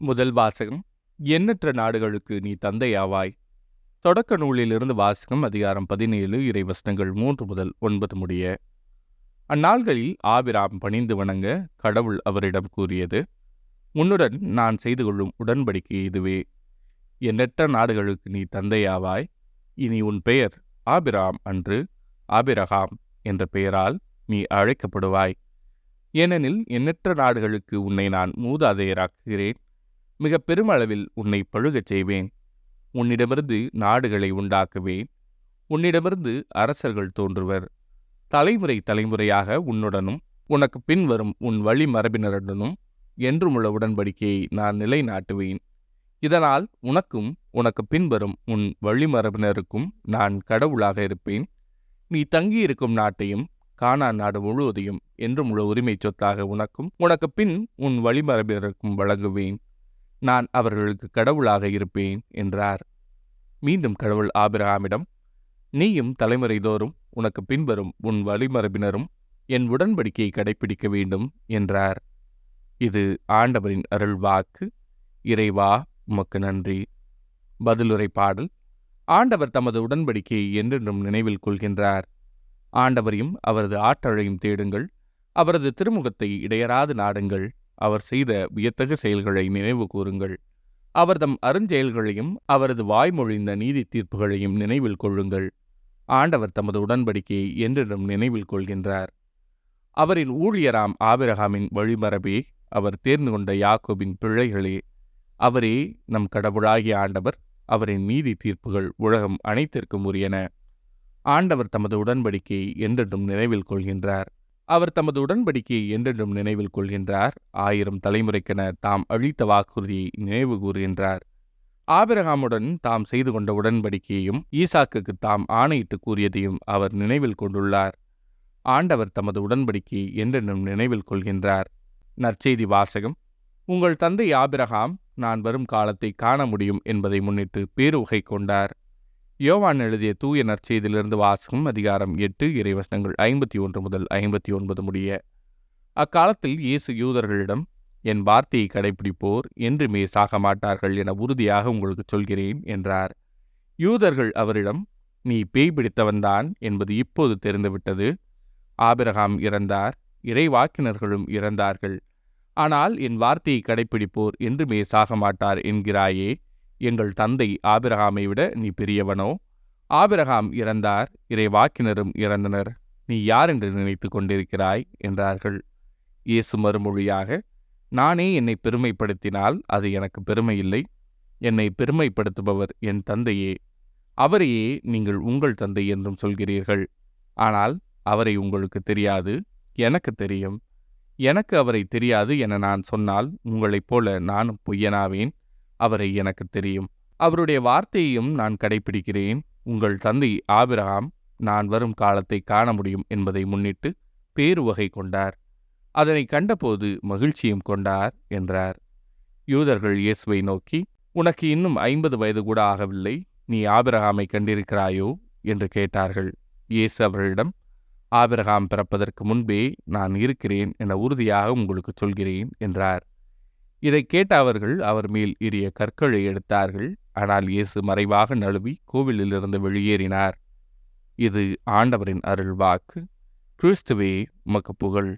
முதல் வாசகம். எண்ணற்ற நாடுகளுக்கு நீ தந்தையாவாய். தொடக்க நூலிலிருந்து வாசகம். அதிகாரம் 17 இறைவசனங்கள் 3 முதல் 9 முடிய. அந்நாள்களில் ஆபிராம் பணிந்து வணங்க கடவுள் அவரிடம் கூறியது, உன்னுடன் நான் செய்து கொள்ளும் உடன்படிக்கை இதுவே. எண்ணற்ற நாடுகளுக்கு நீ தந்தையாவாய். இனி உன் பெயர் ஆபிராம் அன்று ஆபிரகாம் என்ற பெயரால் நீ அழைக்கப்படுவாய். ஏனெனில் எண்ணற்ற நாடுகளுக்கு உன்னை நான் மூதாதையராக்குகிறேன். மிக பெருமளவில் உன்னை பழுகச் செய்வேன். உன்னிடமிருந்து நாடுகளை உண்டாக்குவேன். உன்னிடமிருந்து அரசர்கள் தோன்றுவர். தலைமுறை தலைமுறையாக உன்னுடனும் உனக்கு பின்வரும் உன் வழிமரபினருடனும் என்றுமுள்ள உடன்படிக்கையை நான் நிலைநாட்டுவேன். இதனால் உனக்கும் உனக்கு பின்வரும் உன் வழிமரபினருக்கும் நான் கடவுளாக இருப்பேன். நீ தங்கியிருக்கும் நாட்டையும் கானான் நாடு முழுவதையும் என்றுமுள்ள உரிமை சொத்தாக உனக்கும் உனக்கு பின் உன் வழிமரபினருக்கும் வழங்குவேன். நான் அவர்களுக்கு கடவுளாக இருப்பேன் என்றார். மீண்டும் கடவுள் ஆபிரகாமிடம், நீயும் தலைமுறை தோறும் உனக்கு பின்வரும் உன் வழிமரபினரும் என் உடன்படிக்கையை கடைப்பிடிக்க வேண்டும் என்றார். இது ஆண்டவரின் அருள்வாக்கு. இறைவா, உமக்கு நன்றி. பதிலுரை பாடல். ஆண்டவர் தமது உடன்படிக்கையை என்றென்றும் நினைவில் கொள்கின்றார். ஆண்டவரையும் அவரது ஆற்றலையும் தேடுங்கள். அவரது திருமுகத்தை இடையராது நாடுங்கள். அவர் செய்த வியத்தகு செயல்களை நினைவு கூறுங்கள். அவர் தம் அருஞ்செயல்களையும் அவரது வாய்மொழிந்த நீதி தீர்ப்புகளையும் நினைவில் கொள்ளுங்கள். ஆண்டவர் தமது உடன்படிக்கையை என்றென்றும் நினைவில் கொள்கின்றார். அவரின் ஊழியராம் ஆபிரகாமின் வழிமரபே, அவர் தேர்ந்து கொண்ட யாக்கோபின் பிள்ளைகளே. அவரே நம் கடவுளாகிய ஆண்டவர். அவரின் நீதி தீர்ப்புகள் உலகம் அனைத்திற்கும் உரியன. ஆண்டவர் தமது உடன்படிக்கையை என்றென்றும் நினைவில் கொள்கின்றார். அவர் தமது உடன்படிக்கையை என்றென்றும் நினைவில் கொள்கின்றார். 1000 தலைமுறைக்கென தாம் அளித்த வாக்குறுதியை நினைவு கூறுகின்றார். ஆபிரகாமுடன் தாம் செய்து கொண்ட உடன்படிக்கையையும் ஈசாக்குக்கு தாம் ஆணையிட்டு கூறியதையும் அவர் நினைவில் கொண்டுள்ளார். ஆண்டவர் தமது உடன்படிக்கையை என்றென்றும் நினைவில் கொள்கின்றார். நற்செய்தி வாசகம். உங்கள் தந்தை ஆபிரகாம் நான் வரும் காலத்தை காண முடியும் என்பதை முன்னிட்டு பேருவகை கொண்டார். யோவான் எழுதிய தூய நற்செய்தியிலிருந்து வாசகம். அதிகாரம் 8 இறைவசனங்கள் 51 முதல் 59 முடிய. அக்காலத்தில் இயேசு யூதர்களிடம், என் வார்த்தையை கடைப்பிடிப்போர் என்றுமே சாக மாட்டார்கள் என உறுதியாக உங்களுக்கு சொல்கிறேன் என்றார். யூதர்கள் அவரிடம், நீ பேய் பிடித்தவன்தான் என்பது இப்போது தெரிந்துவிட்டது. ஆபிரகாம் இறந்தார், இறைவாக்கினர்களும் இறந்தார்கள். ஆனால் என் வார்த்தையை கடைப்பிடிப்போர் என்றுமே சாக மாட்டார் என்கிறாயே. எங்கள் தந்தை ஆபிரகாமை விட நீ பெரியவனோ? ஆபிரகாம் இறந்தார், இறைவாக்கினரும் இறந்தனர். நீ யார் என்று நினைத்து கொண்டிருக்கிறாய் என்றார்கள். இயேசு மறுமொழியாக, நானே என்னை பெருமைப்படுத்தினால் அது எனக்கு பெருமை இல்லை. என்னை பெருமைப்படுத்துபவர் என் தந்தையே. அவரையே நீங்கள் உங்கள் தந்தை என்றும் சொல்கிறீர்கள். ஆனால் அவரை உங்களுக்கு தெரியாது, எனக்கு தெரியும். எனக்கு அவரை தெரியாது என நான் சொன்னால் உங்களைப் போல நானும் பொய்யனாவேன். அவரை எனக்கு தெரியும். அவருடைய வார்த்தையையும் நான் கடைப்பிடிக்கிறேன். உங்கள் தந்தை ஆபிரகாம் நான் வரும் காலத்தை காண முடியும் என்பதை முன்னிட்டு பேருவகை கொண்டார். அதனை கண்டபோது மகிழ்ச்சியும் கொண்டார் என்றார். யூதர்கள் இயேசுவை நோக்கி, உனக்கு இன்னும் 50 வயது கூட ஆகவில்லை, நீ ஆபிரகாமை கண்டிருக்கிறாயோ என்று கேட்டார்கள். இயேசு அவர்களிடம், ஆபிரகாம் பிறப்பதற்கு முன்பே நான் இருக்கிறேன் என உறுதியாக உங்களுக்கு சொல்கிறேன் என்றார். இதை கேட்ட அவர்கள் அவர் மேல் எறிய கற்களை எடுத்தார்கள். ஆனால் இயேசு மறைவாக நழுவி கோவிலிலிருந்து வெளியேறினார். இது ஆண்டவரின் அருள்வாக்கு. கிறிஸ்துவே, உமக்கு புகழ்.